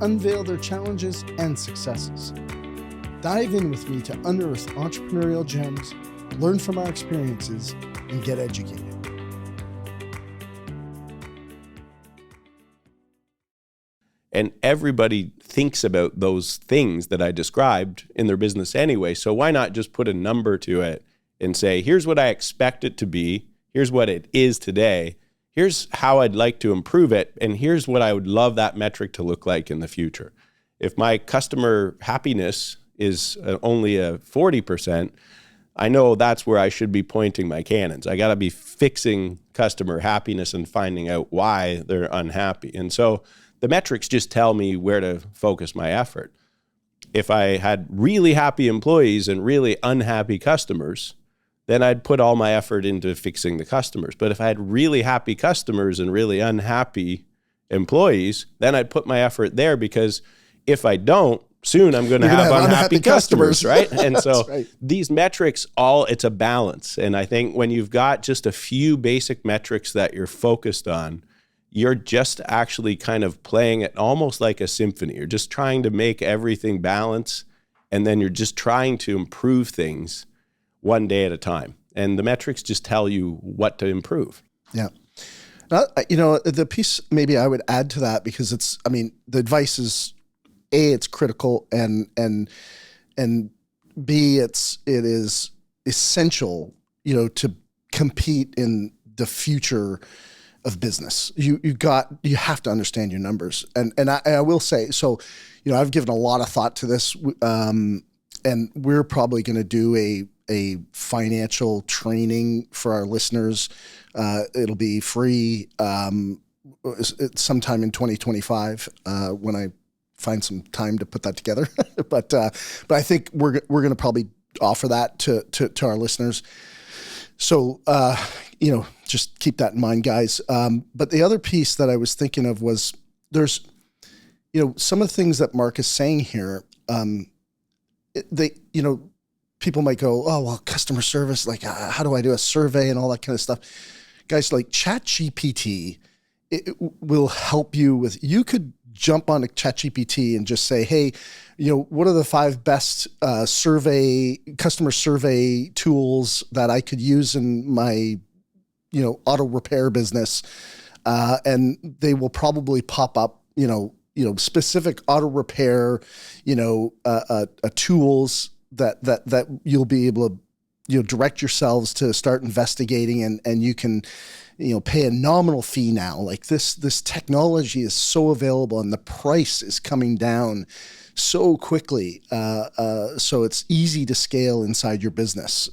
unveil their challenges and successes. Dive in with me to unearth entrepreneurial gems, learn from our experiences, and get educated. And everybody thinks about those things that I described in their business anyway. So why not just put a number to it and say, here's what I expect it to be. Here's what it is today. Here's how I'd like to improve it. And here's what I would love that metric to look like in the future. If my customer happiness is only a 40%, I know that's where I should be pointing my cannons. I got to be fixing customer happiness and finding out why they're unhappy. And so the metrics just tell me where to focus my effort. If I had really happy employees and really unhappy customers, then I'd put all my effort into fixing the customers. But if I had really happy customers and really unhappy employees, then I'd put my effort there, because if I don't, soon I'm going to have unhappy customers, right? And so right. These metrics, it's a balance. And I think when you've got just a few basic metrics that you're focused on, you're just actually kind of playing it almost like a symphony. You're just trying to make everything balance, and then you're just trying to improve things one day at a time. And the metrics just tell you what to improve. Yeah. The piece maybe I would add to that, because the advice is A, it's critical, and B, it is essential, to compete in the future of business. You have to understand your numbers. And I will say, so, I've given a lot of thought to this, and we're probably going to do a financial training for our listeners. It'll be free sometime in 2025 when I find some time to put that together. But I think we're going to probably offer that to our listeners. So, just keep that in mind, guys. But the other piece that I was thinking of was there's, some of the things that Mark is saying here, people might go, oh, well, customer service, like how do I do a survey and all that kind of stuff? Guys, like ChatGPT, it will help you with, you could jump on a ChatGPT and just say, hey, what are the 5 best customer survey tools that I could use in my, auto repair business? And they will probably pop up, specific auto repair, tools that you'll be able to, direct yourselves to start investigating, and you can, pay a nominal fee now. Like this technology is so available, and the price is coming down so quickly. So it's easy to scale inside your business.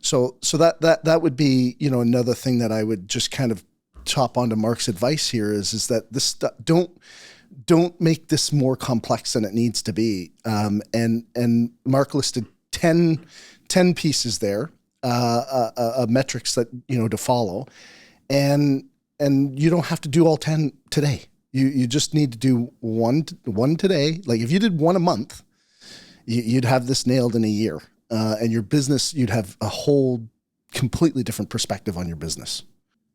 So that would be, another thing that I would just kind of top onto Mark's advice here is that this don't make this more complex than it needs to be. And Mark listed 10 pieces there, metrics that, to follow. And you don't have to do all 10 today. You just need to do one today. Like if you did one a month, you'd have this nailed in a year. And your business, you'd have a whole completely different perspective on your business.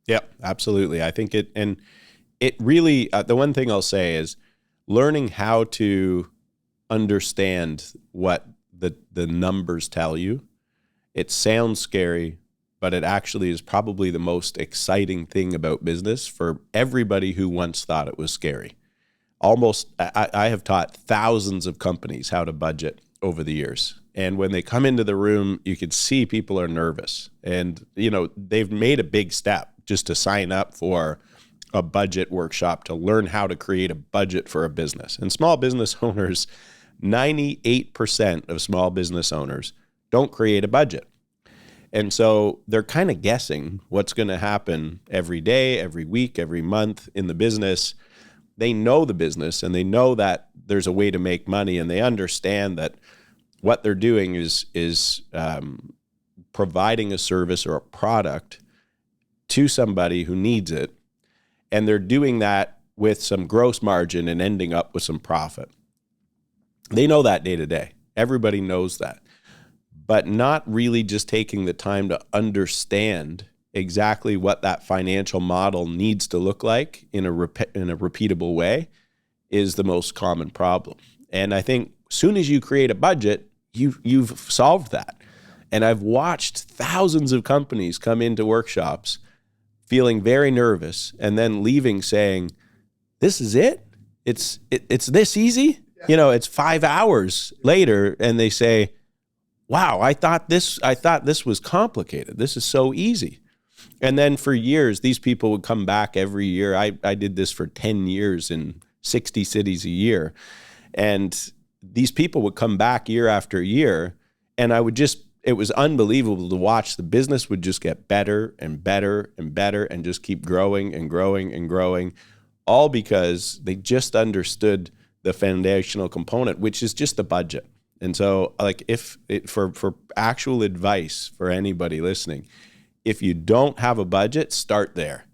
Yeah, absolutely. I think it really, the one thing I'll say is learning how to understand what the numbers tell you. It sounds scary, but it actually is probably the most exciting thing about business for everybody who once thought it was scary. I have taught thousands of companies how to budget over the years. And when they come into the room, you can see people are nervous. And, they've made a big step just to sign up for a budget workshop to learn how to create a budget for a business. And small business owners, 98% of small business owners don't create a budget. And so they're kind of guessing what's going to happen every day, every week, every month in the business. They know the business, and they know that there's a way to make money, and they understand that what they're doing is providing a service or a product to somebody who needs it. And they're doing that with some gross margin and ending up with some profit. They know that day to day. Everybody knows that. But not really just taking the time to understand exactly what that financial model needs to look like in a repeatable way is the most common problem. And I think as soon as you create a budget, you've solved that. And I've watched thousands of companies come into workshops feeling very nervous and then leaving saying, this is it? It's this easy? Yeah. It's 5 hours later and they say, wow, I thought this was complicated. This is so easy. And then for years, these people would come back every year. I did this for 10 years in 60 cities a year. And these people would come back year after year. And it was unbelievable to watch. The business would just get better and better and better and just keep growing and growing and growing, all because they just understood the foundational component, which is just the budget. And so for actual advice for anybody listening, if you don't have a budget, start there.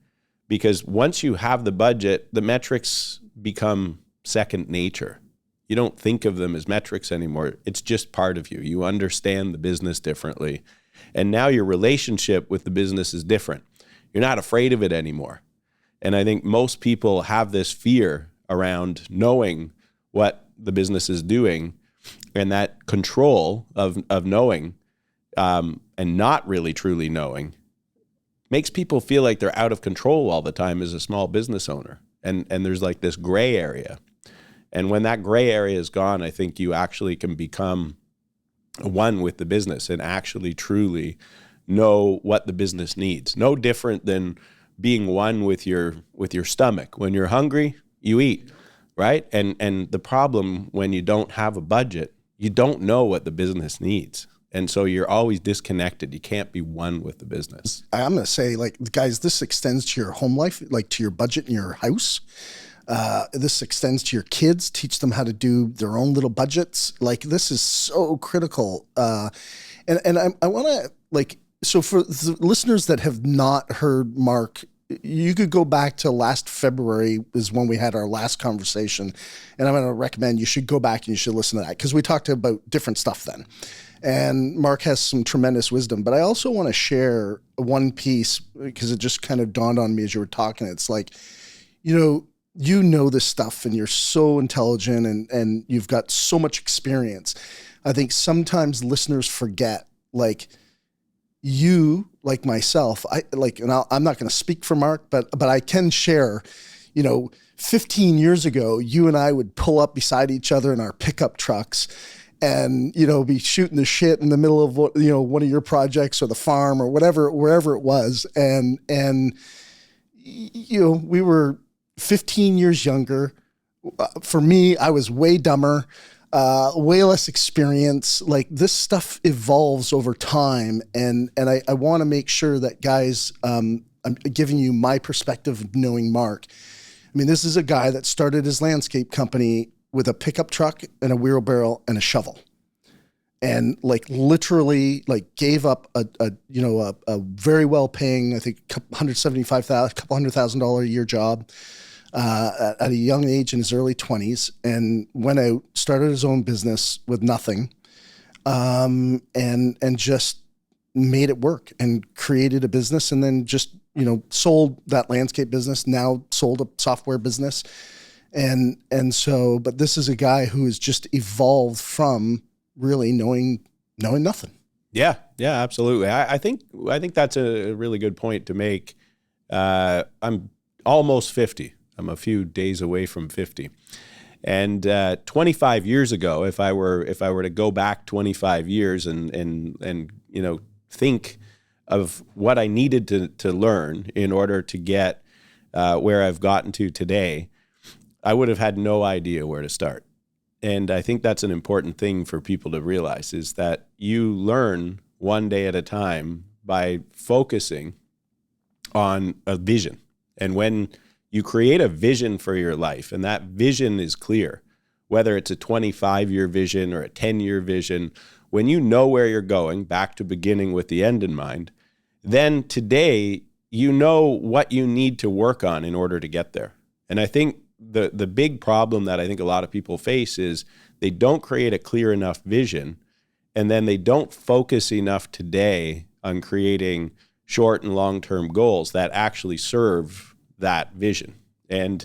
Because once you have the budget, the metrics become second nature. You don't think of them as metrics anymore. It's just part of you. You understand the business differently. And now your relationship with the business is different. You're not afraid of it anymore. And I think most people have this fear around knowing what the business is doing, and that control of knowing and not really truly knowing makes people feel like they're out of control all the time as a small business owner. And there's like this gray area. And when that gray area is gone, I think you actually can become one with the business and actually truly know what the business needs. No different than being one with your stomach. When you're hungry, you eat, right? And the problem when you don't have a budget, you don't know what the business needs. And so you're always disconnected. You can't be one with the business. I'm going to say, guys, this extends to your home life, to your budget in your house. This extends to your kids. Teach them how to do their own little budgets. This is so critical. And I want to, so for the listeners that have not heard Mark, you could go back to last February is when we had our last conversation. And I'm going to recommend you should go back and you should listen to that because we talked about different stuff then. And Mark has some tremendous wisdom. But I also want to share one piece because it just kind of dawned on me as you were talking. It's you know this stuff and you're so intelligent and you've got so much experience. I think sometimes listeners forget, you, like myself, I'm not going to speak for Mark, but I can share, 15 years ago, you and I would pull up beside each other in our pickup trucks and, be shooting the shit in the middle of one of your projects or the farm or wherever it was. And we were 15 years younger. For me, I was way dumber, way less experience. This stuff evolves over time. And I want to make sure that guys, I'm giving you my perspective of knowing Mark. I mean, this is a guy that started his landscape company with a pickup truck and a wheelbarrow and a shovel. And literally gave up a very well paying, I think $175,000 a year job at a young age in his early 20s, and went out, started his own business with nothing, and just made it work and created a business, and then just sold that landscape business, now sold a software business. And so, but this is a guy who has just evolved from really knowing nothing. Yeah, absolutely. I think that's a really good point to make. I'm almost 50. I'm a few days away from 50. And 25 years ago, if I were to go back 25 years and think of what I needed to learn in order to get where I've gotten to today, I would have had no idea where to start. And I think that's an important thing for people to realize, is that you learn one day at a time by focusing on a vision. And when you create a vision for your life, and that vision is clear, whether it's a 25-year vision or a 10-year vision, when you know where you're going, back to beginning with the end in mind, then today you know what you need to work on in order to get there. And I think the big problem that I think a lot of people face is they don't create a clear enough vision, and then they don't focus enough today on creating short and long-term goals that actually serve that vision. And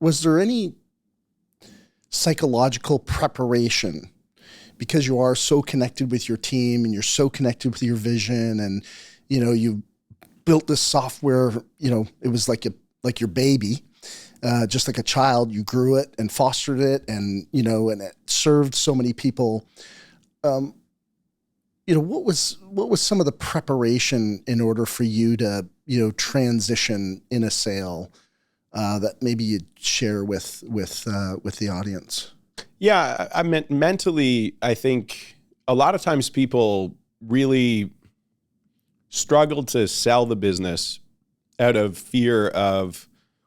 was there any psychological preparation, because you are so connected with your team and you're so connected with your vision, and you built this software, it was like your baby, just like a child. You grew it and fostered it, and and it served so many people. What was some of the preparation in order for you to transition in a sale that maybe you'd share with the audience? Yeah, I meant mentally, I think a lot of times people really struggle to sell the business out of fear of,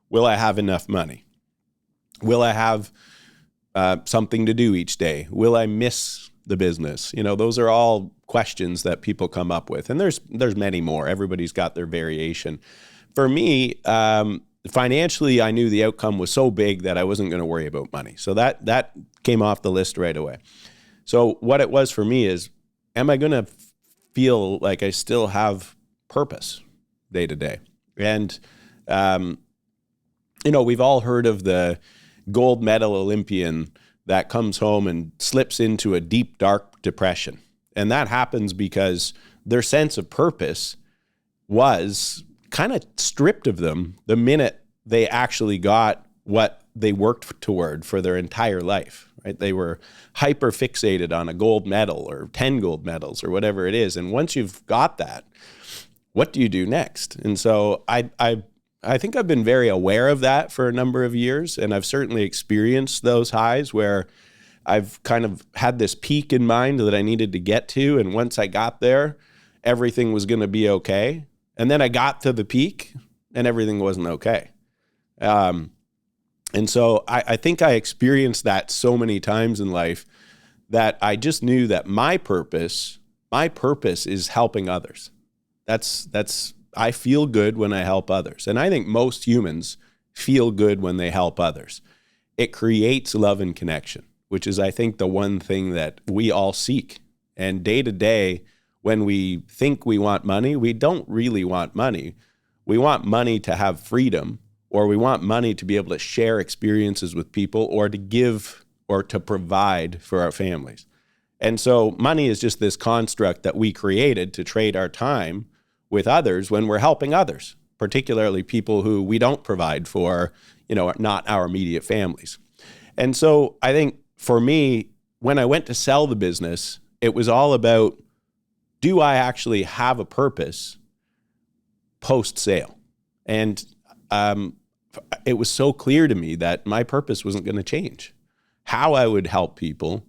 will I have enough money? Will I have something to do each day? Will I miss the business? Those are all questions that people come up with. And there's many more. Everybody's got their variation. For me, financially, I knew the outcome was so big that I wasn't going to worry about money. So that came off the list right away. So what it was for me is, am I going to feel like I still have purpose day to day? And, we've all heard of the gold medal Olympian that comes home and slips into a deep, dark depression. And that happens because their sense of purpose was kind of stripped of them the minute they actually got what they worked toward for their entire life, right? They were hyper fixated on a gold medal or 10 gold medals or whatever it is. And once you've got that, what do you do next? And so I think I've been very aware of that for a number of years, and I've certainly experienced those highs where I've kind of had this peak in mind that I needed to get to, and once I got there, everything was going to be okay. And then I got to the peak, and everything wasn't okay. And so I think I experienced that so many times in life that I just knew that my purpose is helping others. I feel good when I help others. And I think most humans feel good when they help others. It creates love and connection, which is, I think, the one thing that we all seek. And day to day, when we think we want money, we don't really want money. We want money to have freedom, or we want money to be able to share experiences with people, or to give or to provide for our families. And so money is just this construct that we created to trade our time with others when we're helping others, particularly people who we don't provide for, are not our immediate families. And so I think for me, when I went to sell the business, it was all about, do I actually have a purpose post-sale? And it was so clear to me that my purpose wasn't going to change. How I would help people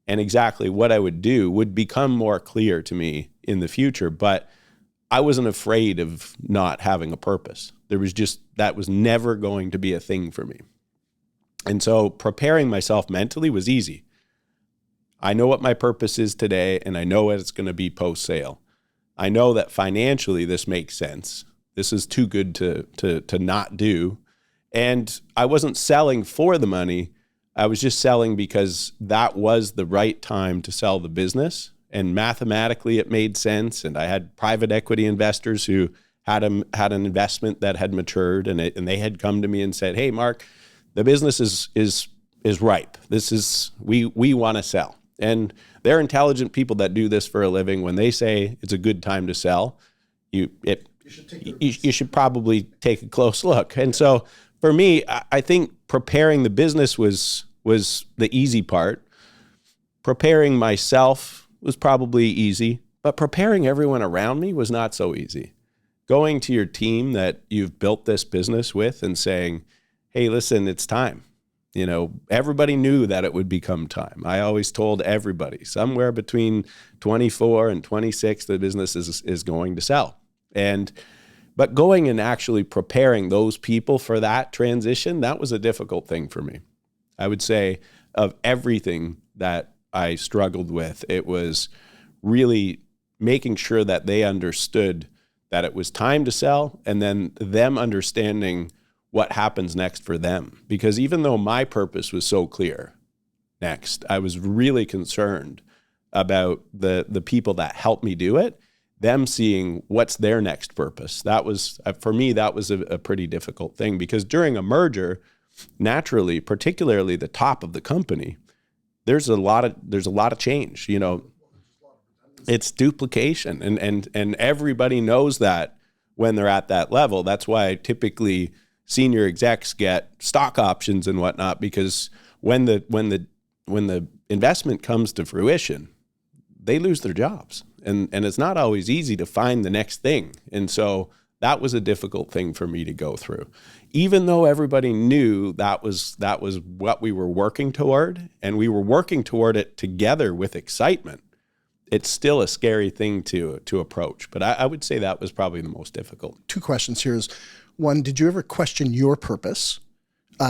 and exactly what I would do would become more clear to me in the future. But I wasn't afraid of not having a purpose. That was never going to be a thing for me. And so preparing myself mentally was easy. I know what my purpose is today, and I know what it's going to be post-sale. I know that financially this makes sense. This is too good to not do. And I wasn't selling for the money. I was just selling because that was the right time to sell the business. And mathematically, it made sense. And I had private equity investors who had an investment that had matured, and they had come to me and said, "Hey, Mark, the business is ripe. We want to sell." And they're intelligent people that do this for a living. When they say it's a good time to sell, you should probably take a close look. And so for me, I think preparing the business was the easy part. Preparing myself was probably easy, but preparing everyone around me was not so easy. Going to your team that you've built this business with and saying, "Hey, listen, it's time." Everybody knew that it would become time. I always told everybody somewhere between 24 and 26, the business is going to sell. But going and actually preparing those people for that transition, that was a difficult thing for me. I would say of everything that I struggled with, it was really making sure that they understood that it was time to sell, and then them understanding what happens next for them. Because even though my purpose was so clear next, I was really concerned about the people that helped me do it, them seeing what's their next purpose. That was, for me, that was a pretty difficult thing, because during a merger, naturally, particularly the top of the company, there's a lot of change. You know, it's duplication, and everybody knows that when they're at that level. That's why typically senior execs get stock options and whatnot, because when the investment comes to fruition, they lose their jobs, and it's not always easy to find the next thing. And so that was a difficult thing for me to go through, even though everybody knew that was what we were working toward, and we were working toward it together with excitement. It's still a scary thing to approach, but I would say that was probably the most difficult. Two questions here is, one, did you ever question your purpose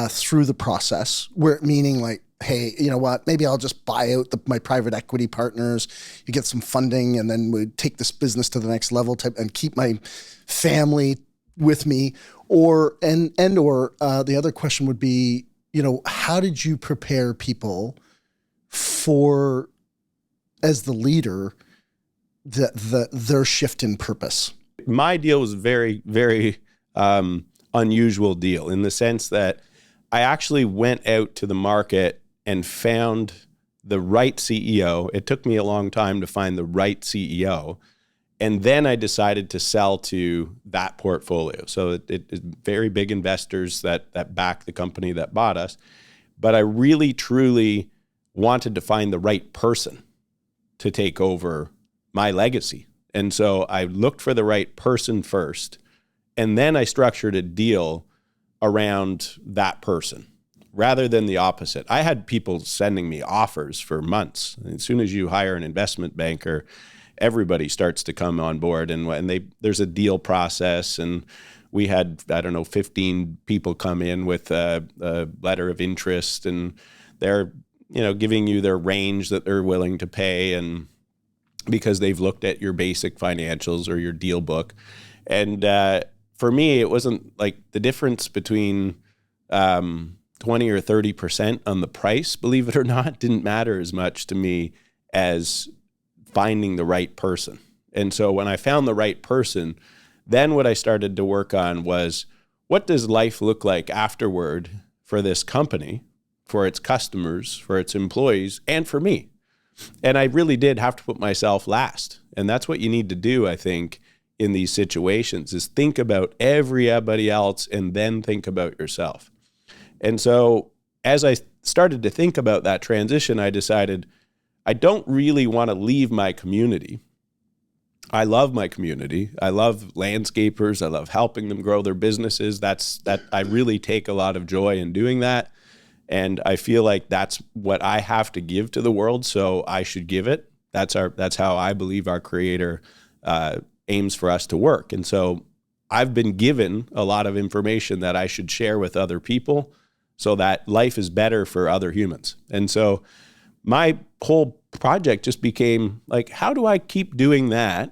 through the process, where meaning like, hey, you know what, maybe I'll just buy out my private equity partners, you get some funding, and then we take this business to the next level and keep my family with me? Or the other question would be, you know, how did you prepare people for, as the leader, their shift in purpose? My deal was very, very unusual deal in the sense that I actually went out to the market and found the right CEO. It took me a long time to find the right CEO. And then I decided to sell to that portfolio. So it's very big investors that back the company that bought us. But I really, truly wanted to find the right person to take over my legacy. And so I looked for the right person first, and then I structured a deal around that person rather than the opposite. I had people sending me offers for months. As soon as you hire an investment banker, everybody starts to come on board, and there's a deal process, and we had, 15 people come in with a letter of interest, and they're, giving you their range that they're willing to pay, and because they've looked at your basic financials or your deal book. And for me, it wasn't like the difference between 20 or 30% on the price, believe it or not, didn't matter as much to me as finding the right person. And so when I found the right person, then what I started to work on was, what does life look like afterward for this company, for its customers, for its employees, and for me? And I really did have to put myself last. And that's what you need to do, I think, in these situations, is think about everybody else and then think about yourself. And so as I started to think about that transition, I decided I don't really want to leave my community. I love my community. I love landscapers. I love helping them grow their businesses. I really take a lot of joy in doing that. And I feel like that's what I have to give to the world, so I should give it. That's how I believe our Creator aims for us to work. And so I've been given a lot of information that I should share with other people so that life is better for other humans. And so my whole project just became like, how do I keep doing that?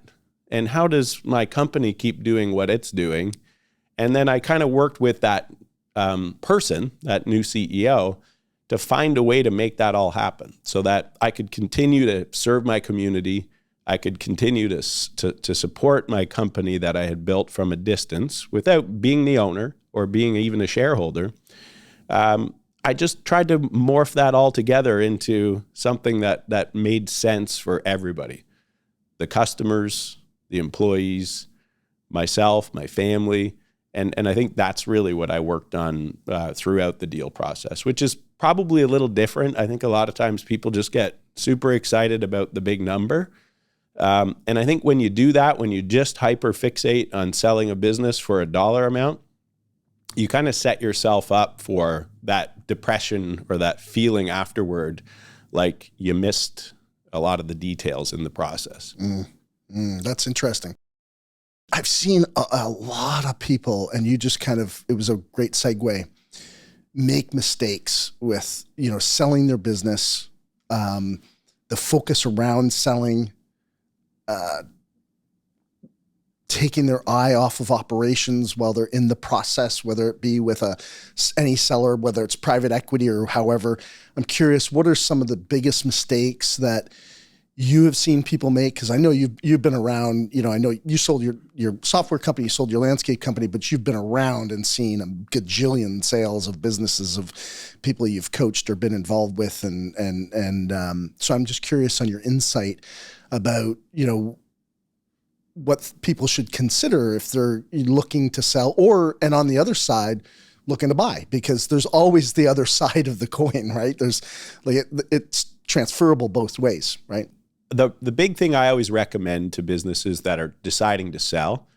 And how does my company keep doing what it's doing? And then I kind of worked with that person, that new CEO, to find a way to make that all happen so that I could continue to serve my community. I could continue to support my company that I had built from a distance without being the owner or being even a shareholder. I just tried to morph that all together into something that made sense for everybody: the customers, the employees, myself, my family. And I think that's really what I worked on throughout the deal process, which is probably a little different. I think a lot of times people just get super excited about the big number. And I think when you do that, when you just hyper fixate on selling a business for a dollar amount, you kind of set yourself up for that depression or that feeling afterward, like you missed a lot of the details in the process. That's interesting. I've seen a lot of people, and you just it was a great segue, make mistakes with, selling their business, the focus around selling, taking their eye off of operations while they're in the process, whether it be with any seller, whether it's private equity or however. I'm curious, what are some of the biggest mistakes that you have seen people make? Because I know you've been around, I know you sold your software company, you sold your landscape company, but you've been around and seen a gajillion sales of businesses of people you've coached or been involved with. And so I'm just curious on your insight about, what people should consider if they're looking to sell and on the other side, looking to buy, because there's always the other side of the coin, right? There's it's transferable both ways, right? The big thing I always recommend to businesses that are deciding to sell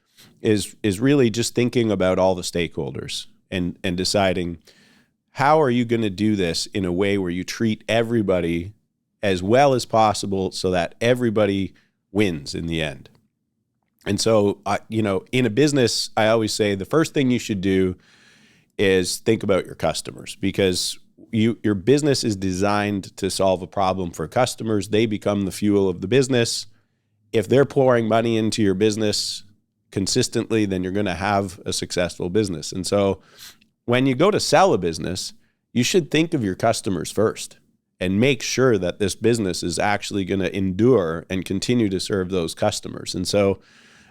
is really just thinking about all the stakeholders and deciding, how are you going to do this in a way where you treat everybody as well as possible so that everybody wins in the end. And so, in a business, I always say the first thing you should do is think about your customers, because your business is designed to solve a problem for customers. They become the fuel of the business. If they're pouring money into your business consistently, then you're going to have a successful business. And so when you go to sell a business, you should think of your customers first and make sure that this business is actually going to endure and continue to serve those customers. And so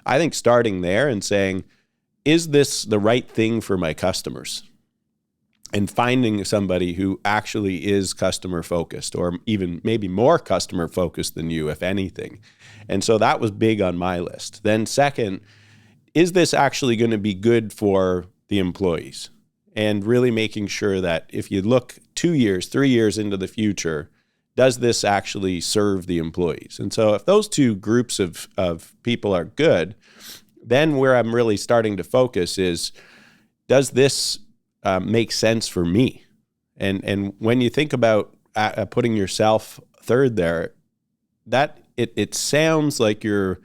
I think starting there and saying, is this the right thing for my customers? And finding somebody who actually is customer focused, or even maybe more customer focused than you, if anything. And so that was big on my list. Then second, is this actually going to be good for the employees? And really making sure that if you look 2 years, 3 years into the future, does this actually serve the employees? And so if those two groups of people are good, then where I'm really starting to focus is, does this make sense for me? And when you think about putting yourself third there, that it sounds like you're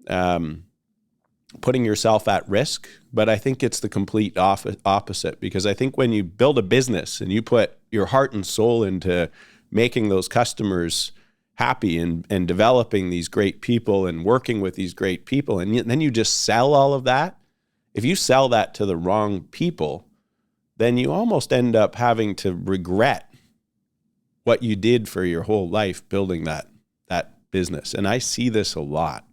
putting yourself at risk, but I think it's the complete opposite, because I think when you build a business and you put your heart and soul into making those customers happy and developing these great people and working with these great people, and then you just sell all of that, if you sell that to the wrong people, then you almost end up having to regret what you did for your whole life building that business. And I see this a lot.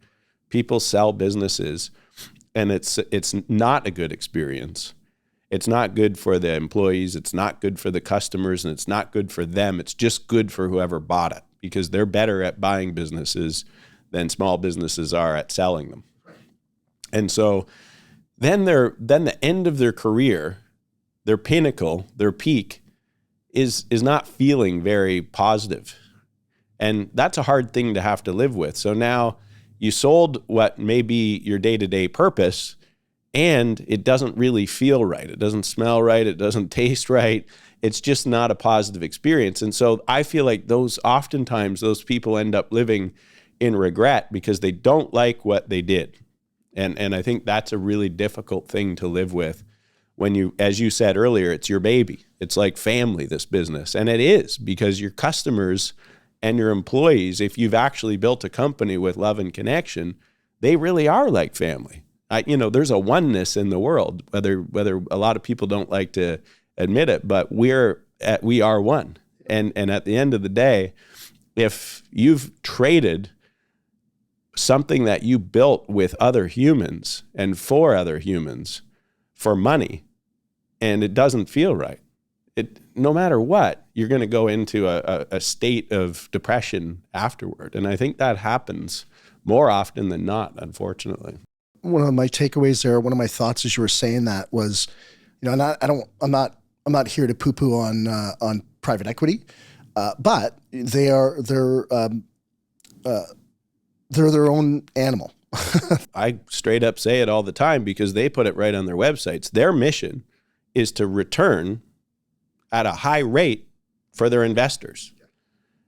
People sell businesses and it's not a good experience. It's not good for the employees, it's not good for the customers, and it's not good for them. It's just good for whoever bought it, because they're better at buying businesses than small businesses are at selling them. And so then the end of their career, their pinnacle, their peak is not feeling very positive. And that's a hard thing to have to live with. So now you sold what may be your day-to-day purpose, and it doesn't really feel right. It doesn't smell right. It doesn't taste right. It's just not a positive experience. And so I feel like oftentimes those people end up living in regret because they don't like what they did. And I think that's a really difficult thing to live with when you, as you said earlier, it's your baby. It's like family, this business. And it is, because your customers and your employees, if you've actually built a company with love and connection, they really are like family. There's a oneness in the world, whether a lot of people don't like to admit it, but we are one. And at the end of the day, if you've traded something that you built with other humans and for other humans for money, and it doesn't feel right, no matter what, you're going to go into a state of depression afterward. And I think that happens more often than not, unfortunately. One of my takeaways there, one of my thoughts as you were saying that was, I'm not here to poo-poo on private equity, but they're their own animal. I straight up say it all the time because they put it right on their websites. Their mission is to return at a high rate for their investors.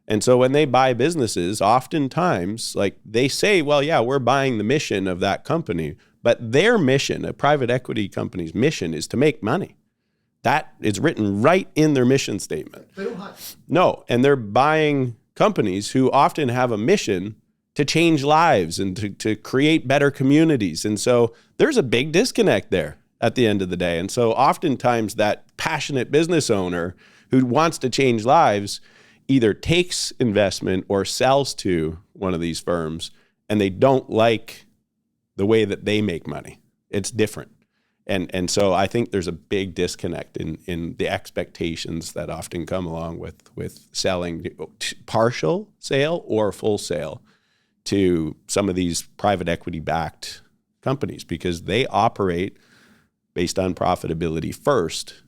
And so when they buy businesses, oftentimes, like they say, well, yeah, we're buying the mission of that company, but their mission, a private equity company's mission, is to make money. That is written right in their mission statement. They don't hide. No, and they're buying companies who often have a mission to change lives and to create better communities. And so there's a big disconnect there at the end of the day. And so oftentimes that passionate business owner who wants to change lives either takes investment or sells to one of these firms and they don't like the way that they make money. It's different. And so I think there's a big disconnect in the expectations that often come along with selling partial sale or full sale to some of these private equity backed companies, because they operate based on profitability first,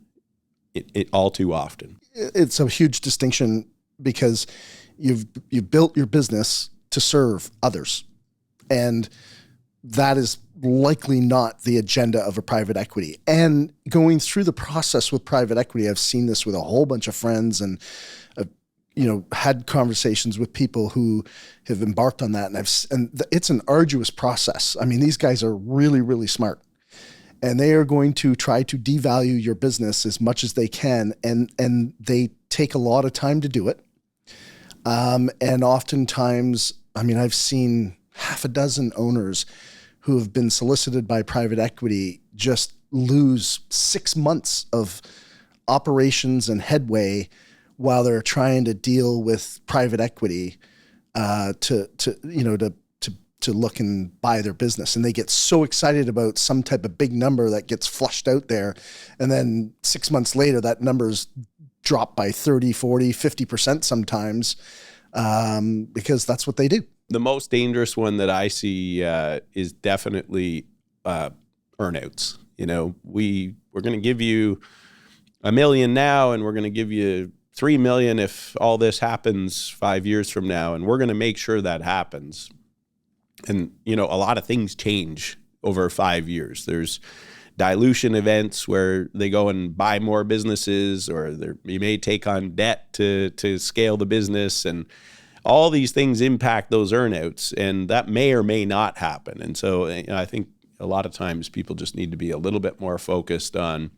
it all too often. It's a huge distinction because you've built your business to serve others, and that is likely not the agenda of a private equity. And going through the process with private equity, I've seen this with a whole bunch of friends, and had conversations with people who have embarked on that. And it's an arduous process. I mean, these guys are really, really smart, and they are going to try to devalue your business as much as they can. And they take a lot of time to do it. And oftentimes, I mean, I've seen half a dozen owners who have been solicited by private equity just lose 6 months of operations and headway while they're trying to deal with private equity to look and buy their business. And they get so excited about some type of big number that gets flushed out there. And then 6 months later, that number's dropped by 30, 40, 50% sometimes because that's what they do. The most dangerous one that I see is definitely earnouts. We're going to give you $1 million now, and we're going to give you $3 million if all this happens 5 years from now, and we're going to make sure that happens. And a lot of things change over 5 years. There's dilution events where they go and buy more businesses, or you may take on debt to scale the business, and all these things impact those earnouts, and that may or may not happen. And so I think a lot of times people just need to be a little bit more focused on,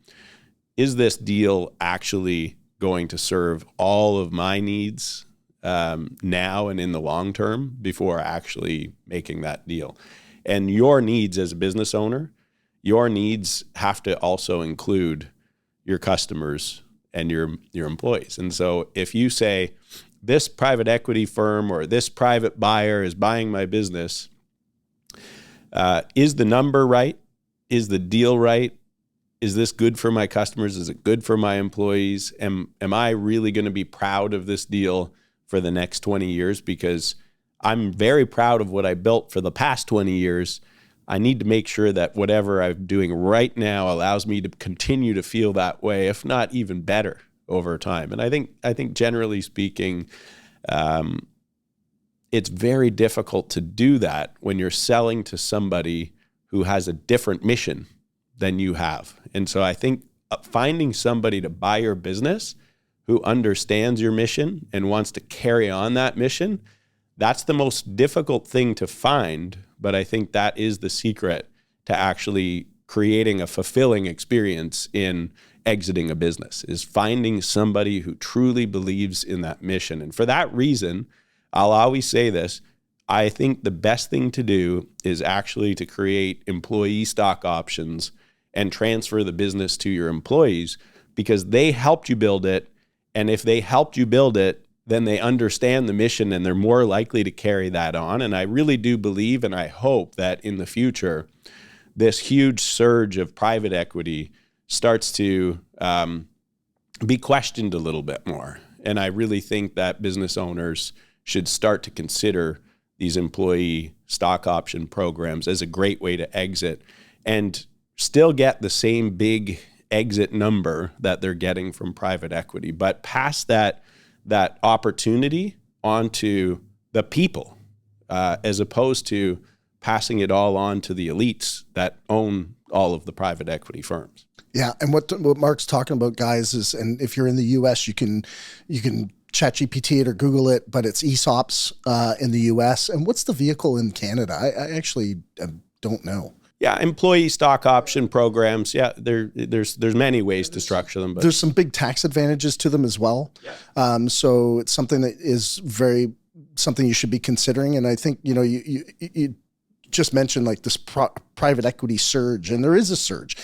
is this deal actually going to serve all of my needs now and in the long term before actually making that deal? And your needs as a business owner, your needs have to also include your customers and your employees. And so if you say, this private equity firm or this private buyer is buying my business, is the number right? Is the deal right? Is this good for my customers? Is it good for my employees? Am I really going to be proud of this deal for the next 20 years? Because I'm very proud of what I built for the past 20 years. I need to make sure that whatever I'm doing right now allows me to continue to feel that way, if not even better, over time. And I think generally speaking, it's very difficult to do that when you're selling to somebody who has a different mission than you have. And so I think finding somebody to buy your business who understands your mission and wants to carry on that mission, that's the most difficult thing to find. But I think that is the secret to actually creating a fulfilling experience in exiting a business, is finding somebody who truly believes in that mission. And for that reason, I'll always say this, I think the best thing to do is actually to create employee stock options and transfer the business to your employees, because they helped you build it. And if they helped you build it, then they understand the mission and they're more likely to carry that on. And I really do believe, and I hope that in the future, this huge surge of private equity starts to be questioned a little bit more. And I really think that business owners should start to consider these employee stock option programs as a great way to exit and still get the same big exit number that they're getting from private equity, but pass that opportunity onto the people, as opposed to passing it all on to the elites that own all of the private equity firms. Yeah, and what Mark's talking about, guys, is, and if you're in the U.S., you can ChatGPT it or Google it, but it's ESOPs in the U.S. And what's the vehicle in Canada? I actually don't know. Yeah, employee stock option programs. Yeah, there's many ways to structure them, but there's some big tax advantages to them as well. Yeah. So it's something that is something you should be considering. And I think you just mentioned like this private equity surge, and there is a surge.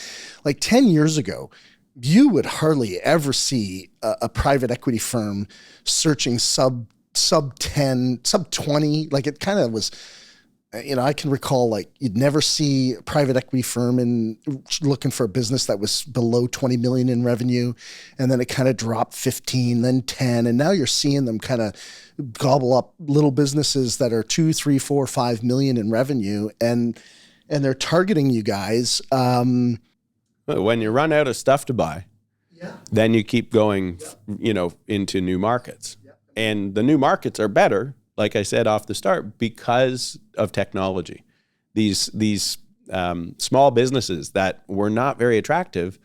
Like 10 years ago, you would hardly ever see a private equity firm searching sub 10, sub 20. Like it kind of was, I can recall like you'd never see a private equity firm looking for a business that was below 20 million in revenue. And then it kind of dropped 15, then 10. And now you're seeing them kind of gobble up little businesses that are 2, 3, 4, 5 million in revenue. And they're targeting you guys. When you run out of stuff to buy, then you keep going, into new markets. And the new markets are better, like I said off the start, because of technology. These small businesses that were not very attractive,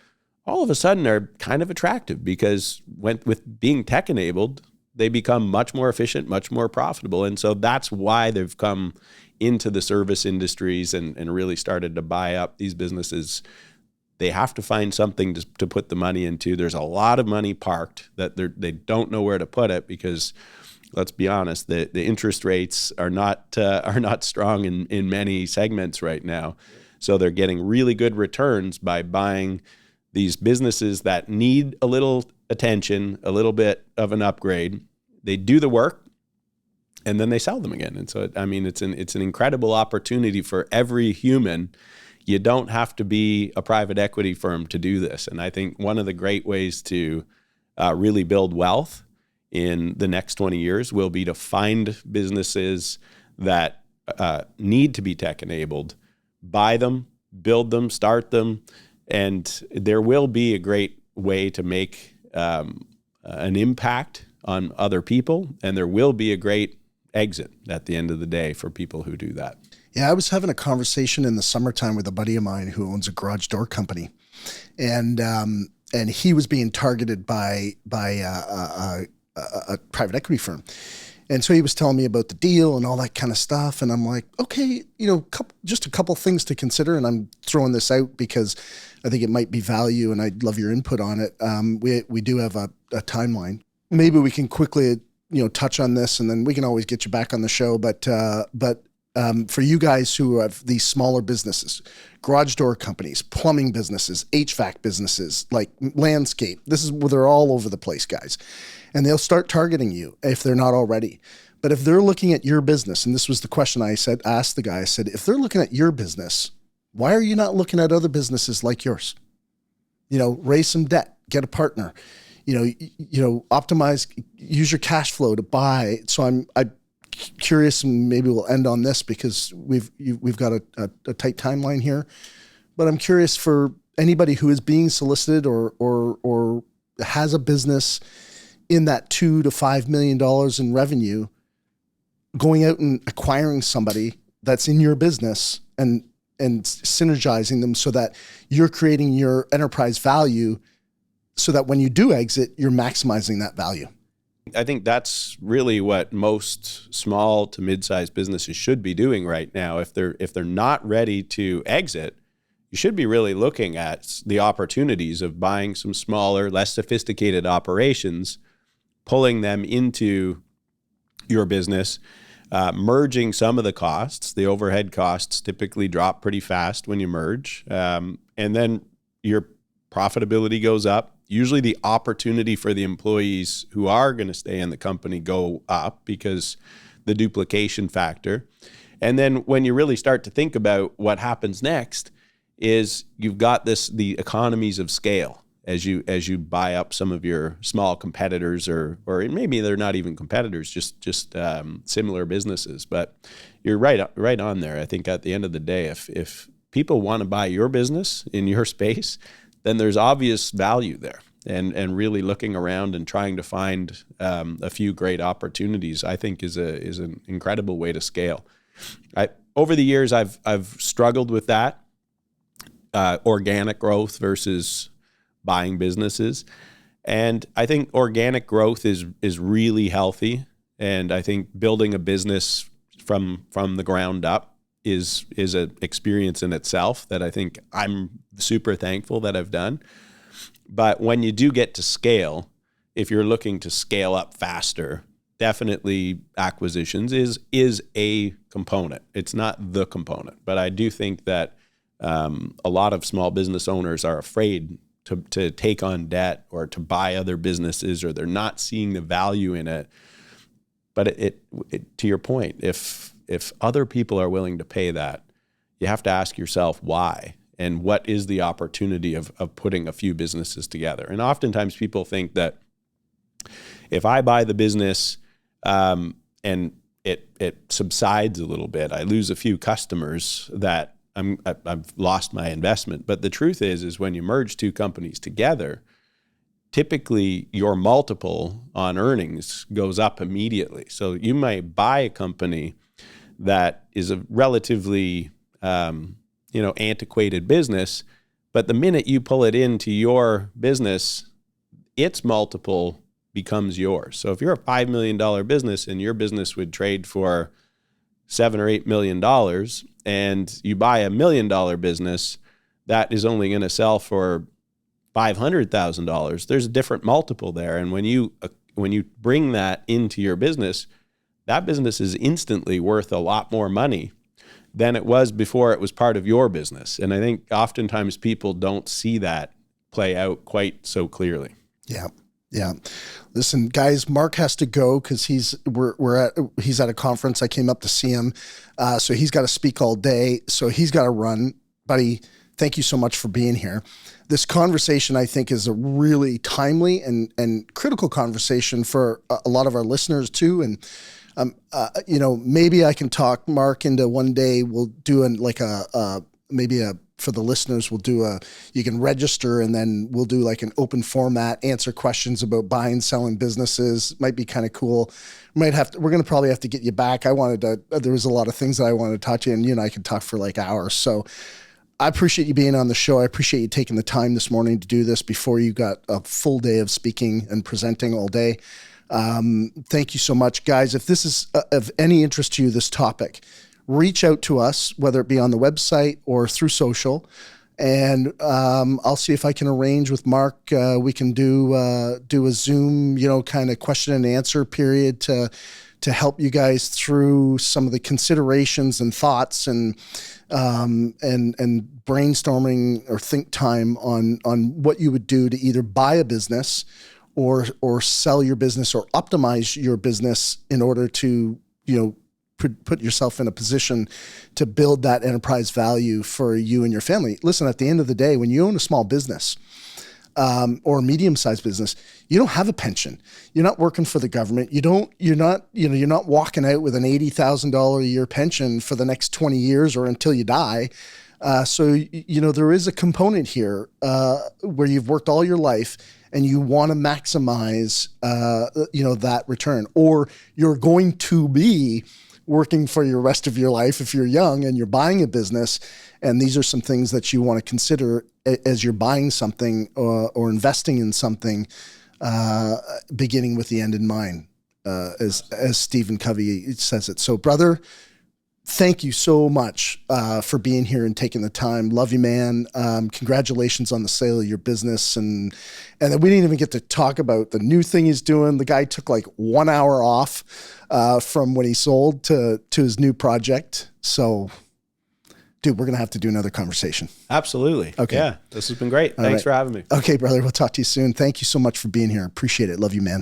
all of a sudden are kind of attractive because with being tech enabled, they become much more efficient, much more profitable. And so that's why they've come into the service industries and really started to buy up these businesses. They have to find something to put the money into. There's a lot of money parked that they don't know where to put it because, let's be honest, the interest rates are not strong in many segments right now. So they're getting really good returns by buying these businesses that need a little attention, a little bit of an upgrade. They do the work, and then they sell them again. And so, it's an incredible opportunity for every human. You don't have to be a private equity firm to do this. And I think one of the great ways to really build wealth in the next 20 years will be to find businesses that need to be tech enabled, buy them, build them, start them, and there will be a great way to make an impact on other people, and there will be a great exit at the end of the day for people who do that. Yeah, I was having a conversation in the summertime with a buddy of mine who owns a garage door company, and he was being targeted by a private equity firm, and so he was telling me about the deal and all that kind of stuff, and I'm like, okay, just a couple things to consider, and I'm throwing this out because I think it might be value, and I'd love your input on it. We do have a timeline. Maybe we can quickly touch on this, and then we can always get you back on the show, but. For you guys who have these smaller businesses, garage door companies, plumbing businesses, HVAC businesses, like landscape, this is where they're all over the place, guys. And they'll start targeting you if they're not already. But if they're looking at your business, and this was the question asked the guy, I said, if they're looking at your business, why are you not looking at other businesses like yours? Raise some debt, get a partner, optimize, use your cash flow to buy. So I'm curious, and maybe we'll end on this because we've got a tight timeline here, but I'm curious for anybody who is being solicited or has a business in that $2 to $5 million in revenue, going out and acquiring somebody that's in your business and synergizing them so that you're creating your enterprise value so that when you do exit, you're maximizing that value. I think that's really what most small to mid-sized businesses should be doing right now. If they're not ready to exit, you should be really looking at the opportunities of buying some smaller, less sophisticated operations, pulling them into your business, merging some of the costs. The overhead costs typically drop pretty fast when you merge, and then your profitability goes up. Usually the opportunity for the employees who are going to stay in the company go up because the duplication factor. And then when you really start to think about what happens next is you've got the economies of scale as you buy up some of your small competitors or maybe they're not even competitors, just similar businesses. But you're right on there. I think at the end of the day, if people want to buy your business in your space, then there's obvious value there. And really looking around and trying to find a few great opportunities, I think is an incredible way to scale. Over the years, I've struggled with that, organic growth versus buying businesses. And I think organic growth is really healthy. And I think building a business from the ground up is an experience in itself that I think I'm super thankful that I've done. But when you do get to scale, if you're looking to scale up faster, definitely acquisitions is a component. It's not the component, but I do think that a lot of small business owners are afraid to take on debt or to buy other businesses, or they're not seeing the value in it. But it to your point, if other people are willing to pay that, you have to ask yourself why, and what is the opportunity of putting a few businesses together. And oftentimes people think that if I buy the business and it subsides a little bit, I lose a few customers, that I've lost my investment. But the truth is when you merge two companies together, typically your multiple on earnings goes up immediately. So you might buy a company that is a relatively antiquated business, but the minute you pull it into your business, its multiple becomes yours. So if you're a $5 million business and your business would trade for $7 or $8 million, and you buy a $1 million business that is only going to sell for $500,000, there's a different multiple there. And when you bring that into your business, that business is instantly worth a lot more money than it was before it was part of your business. And I think oftentimes people don't see that play out quite so clearly. Yeah. Yeah. Listen, guys, Mark has to go because he's at a conference. I came up to see him. So he's got to speak all day. So he's got to run. Buddy, thank you so much for being here. This conversation, I think, is a really timely and critical conversation for a lot of our listeners too. And maybe I can talk Mark into one day. We'll do for the listeners, you can register, and then we'll do like an open format, answer questions about buying, selling businesses. Might be kind of cool. We're going to probably have to get you back. There was a lot of things that I wanted to talk to you, and you and I could talk for like hours. So I appreciate you being on the show. I appreciate you taking the time this morning to do this before you got a full day of speaking and presenting all day. Thank you so much, guys. If this is of any interest to you, this topic, reach out to us, whether it be on the website or through social, and I'll see if I can arrange with Mark. We can do a Zoom, kind of question and answer period to help you guys through some of the considerations and thoughts and brainstorming or think time on what you would do to either buy a business or sell your business or optimize your business in order to, put yourself in a position to build that enterprise value for you and your family. Listen, at the end of the day, when you own a small business or a medium-sized business, you don't have a pension. You're not working for the government. You're not walking out with an $80,000 a year pension for the next 20 years or until you die. So there is a component here where you've worked all your life and you want to maximize, that return, or you're going to be working for your rest of your life if you're young and you're buying a business. And these are some things that you want to consider as you're buying something or investing in something, beginning with the end in mind, as Stephen Covey says it. So, brother, thank you so much for being here and taking the time. Love you, man. Congratulations on the sale of your business. And then we didn't even get to talk about the new thing he's doing. The guy took like 1 hour off from when he sold to his new project. So, dude, we're going to have to do another conversation. Absolutely. Okay. Yeah, this has been great. Thanks for having me. Okay, brother. We'll talk to you soon. Thank you so much for being here. Appreciate it. Love you, man.